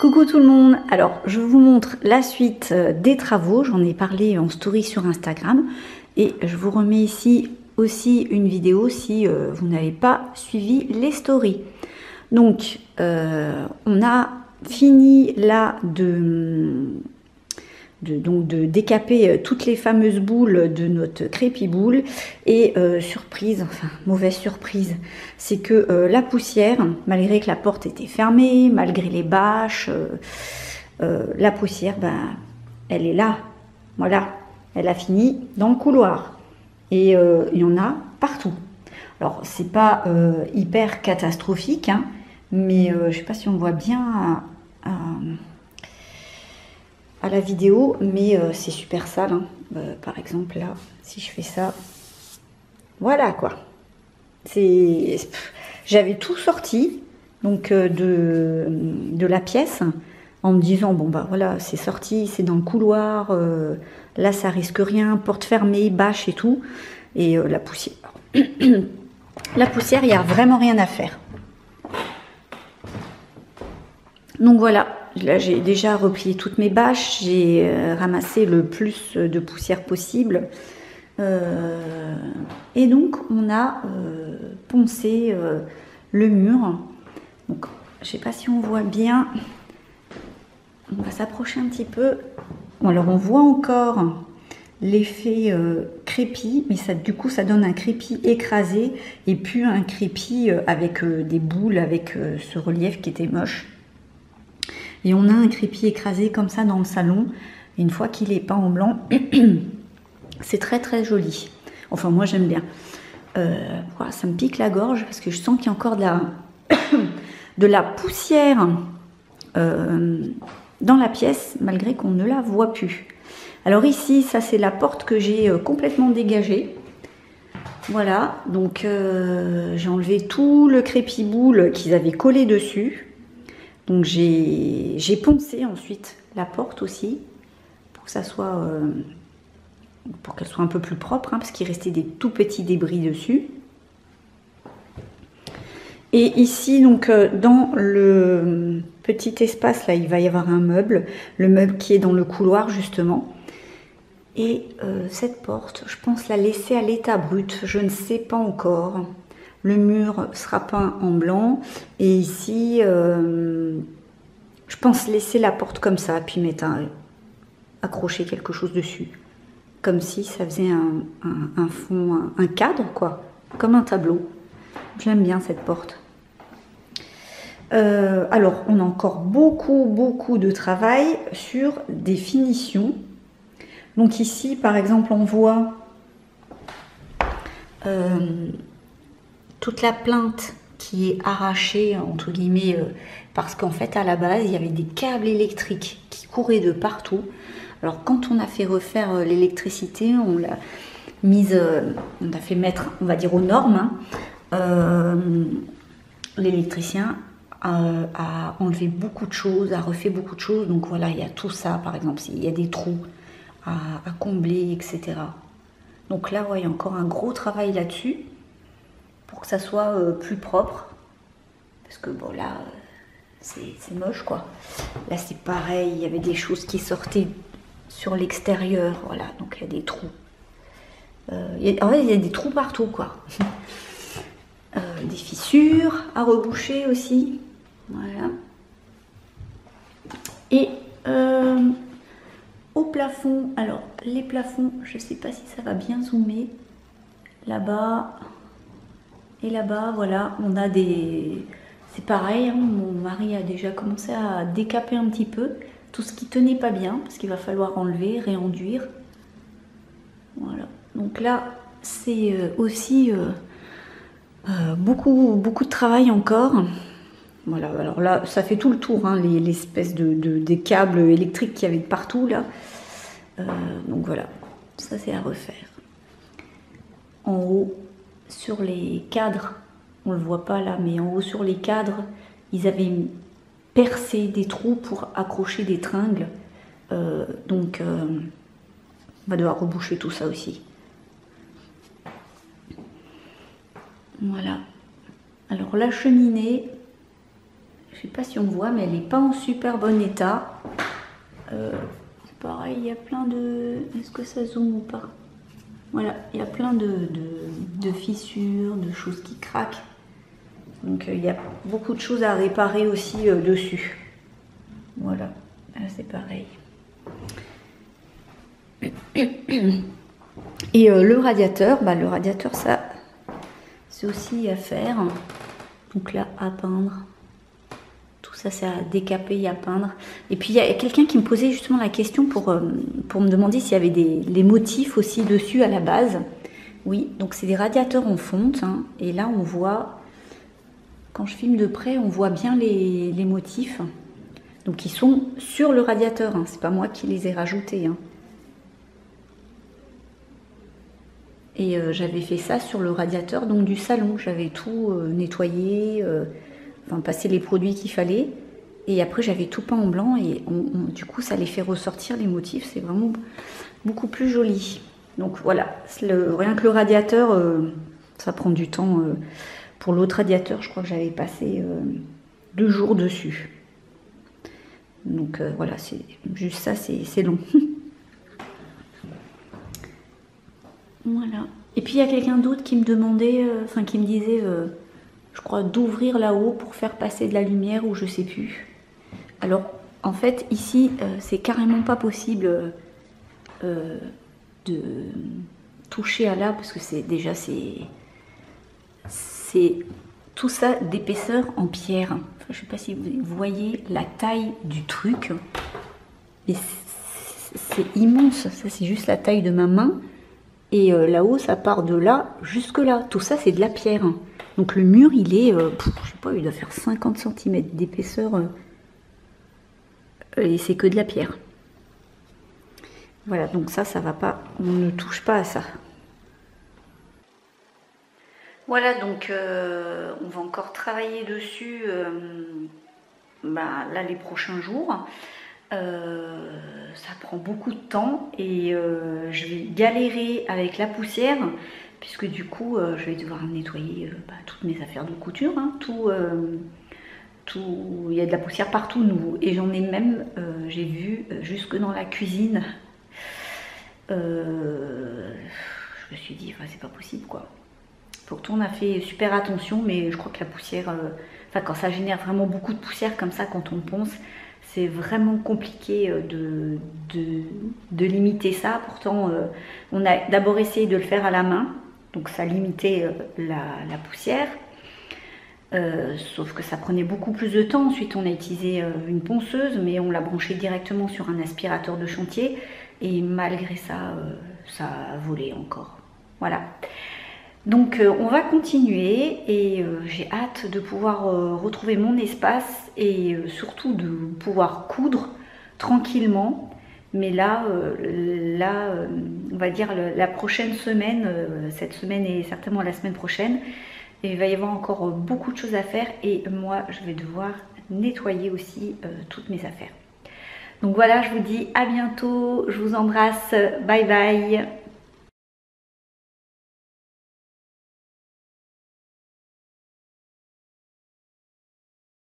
Coucou tout le monde, alors je vous montre la suite des travaux, j'en ai parlé en story sur Instagram et je vous remets ici aussi une vidéo si vous n'avez pas suivi les stories. Donc on a fini là de décaper toutes les fameuses boules de notre crépi-boule et surprise, enfin mauvaise surprise, c'est que la poussière, malgré que la porte était fermée, malgré les bâches, la poussière, ben, elle est là, voilà, elle a fini dans le couloir et il y en a partout. Alors c'est pas hyper catastrophique, hein, mais je sais pas si on voit bien à la vidéo, mais c'est super sale, hein. Par exemple là, si je fais ça, voilà quoi. J'avais tout sorti donc de la pièce en me disant bon bah voilà, c'est sorti, c'est dans le couloir, là ça risque rien, porte fermée, bâche et tout, et la poussière. La poussière, il n'y a vraiment rien à faire. Donc voilà. Là, j'ai déjà replié toutes mes bâches, j'ai ramassé le plus de poussière possible. Et donc, on a poncé le mur. Donc, je ne sais pas si on voit bien. On va s'approcher un petit peu. Bon, alors, on voit encore l'effet crépi, mais ça, du coup, ça donne un crépi écrasé et puis un crépi avec des boules, avec ce relief qui était moche. Et on a un crépi écrasé comme ça dans le salon. Et une fois qu'il est peint en blanc, c'est très très joli. Enfin, moi j'aime bien. Voilà, ça me pique la gorge parce que je sens qu'il y a encore de la poussière dans la pièce, malgré qu'on ne la voit plus. Alors ici, ça c'est la porte que j'ai complètement dégagée. Voilà, donc j'ai enlevé tout le crépi-boule qu'ils avaient collé dessus. Donc j'ai poncé ensuite la porte aussi pour que ça soit pour qu'elle soit un peu plus propre, hein, parce qu'il restait des tout petits débris dessus. Et ici donc dans le petit espace là, il va y avoir un meuble, le meuble qui est dans le couloir justement. Et cette porte, je pense la laisser à l'état brut, je ne sais pas encore. Le mur sera peint en blanc et ici je pense laisser la porte comme ça puis mettre accrocher quelque chose dessus, comme si ça faisait un fond, un cadre quoi, comme un tableau. J'aime bien cette porte. Alors on a encore beaucoup de travail sur des finitions. Donc ici par exemple on voit toute la plainte qui est arrachée entre guillemets parce qu'en fait à la base il y avait des câbles électriques qui couraient de partout. Alors quand on a fait refaire l'électricité, on l'a mise, on a fait mettre on va dire aux normes, hein. L'électricien a enlevé beaucoup de choses, a refait beaucoup de choses, donc voilà il y a tout ça par exemple, il y a des trous à combler, etc. Donc là ouais, il y a encore un gros travail là-dessus pour que ça soit plus propre, parce que bon là c'est moche quoi. Là c'est pareil, il y avait des choses qui sortaient sur l'extérieur, voilà, donc il y a des trous. En fait il y a des trous partout quoi. Des fissures à reboucher aussi, voilà. Et au plafond, alors les plafonds, je sais pas si ça va bien zoomer, là-bas et là-bas, voilà, on a des... C'est pareil, hein, mon mari a déjà commencé à décaper un petit peu tout ce qui tenait pas bien, parce qu'il va falloir enlever, réenduire. Voilà, donc là, c'est aussi beaucoup de travail encore. Voilà, alors là, ça fait tout le tour, hein, l'espèce des câbles électriques qu'il y avait de partout, là. Donc voilà, ça c'est à refaire. En haut, sur les cadres, on le voit pas là, mais en haut sur les cadres, ils avaient percé des trous pour accrocher des tringles. Donc, on va devoir reboucher tout ça aussi. Voilà. Alors la cheminée, Je sais pas si on voit, mais elle n'est pas en super bon état. Pareil, il y a plein de... Est-ce que ça zoome ou pas? Voilà, il y a plein de fissures, de choses qui craquent. Donc il y a beaucoup de choses à réparer aussi dessus. Voilà, là c'est pareil. Et le radiateur, ça c'est aussi à faire. Donc là, à peindre. Tout ça, c'est à décaper et à peindre. Et puis il y a quelqu'un qui me posait justement la question pour me demander s'il y avait des motifs aussi dessus à la base. Oui, donc c'est des radiateurs en fonte. Hein, et là, on voit, quand je filme de près, on voit bien les motifs. Donc ils sont sur le radiateur. Hein, c'est pas moi qui les ai rajoutés. Hein. Et j'avais fait ça sur le radiateur donc du salon. J'avais tout nettoyé, enfin passé les produits qu'il fallait. Et après j'avais tout peint en blanc et du coup ça les fait ressortir les motifs. C'est vraiment beaucoup plus joli. Donc voilà, rien que le radiateur, ça prend du temps. Pour l'autre radiateur, je crois que j'avais passé 2 jours dessus. Donc voilà, c'est juste ça, c'est long. Voilà. Et puis il y a quelqu'un d'autre qui me demandait, enfin qui me disait, je crois, d'ouvrir là-haut pour faire passer de la lumière ou je sais plus. Alors en fait ici c'est carrément pas possible de toucher à là parce que c'est déjà c'est tout ça d'épaisseur en pierre. Enfin, je sais pas si vous voyez la taille du truc, mais c'est immense. Ça c'est juste la taille de ma main. Et là-haut, ça part de là jusque là. Tout ça, c'est de la pierre. Hein. Donc le mur, il est, je sais pas, il doit faire 50 cm d'épaisseur. Et c'est que de la pierre. Voilà, donc ça va pas. On ne touche pas à ça. Voilà, donc on va encore travailler dessus là les prochains jours. Ça prend beaucoup de temps et je vais galérer avec la poussière puisque du coup je vais devoir nettoyer toutes mes affaires de couture, hein, il y a de la poussière partout nouveau et j'en ai même, j'ai vu jusque dans la cuisine. Je me suis dit, enfin, c'est pas possible quoi. Pourtant on a fait super attention mais je crois que la poussière, quand ça génère vraiment beaucoup de poussière comme ça quand on ponce, c'est vraiment compliqué de limiter ça. Pourtant, on a d'abord essayé de le faire à la main. Donc ça limitait la poussière. Sauf que ça prenait beaucoup plus de temps. Ensuite, on a utilisé une ponceuse, mais on l'a branchée directement sur un aspirateur de chantier. Et malgré ça, ça a volé encore. Voilà. Donc on va continuer et j'ai hâte de pouvoir retrouver mon espace et surtout de pouvoir coudre tranquillement. Mais là, on va dire la prochaine semaine, cette semaine et certainement la semaine prochaine, il va y avoir encore beaucoup de choses à faire et moi je vais devoir nettoyer aussi toutes mes affaires. Donc voilà, je vous dis à bientôt, je vous embrasse, bye bye.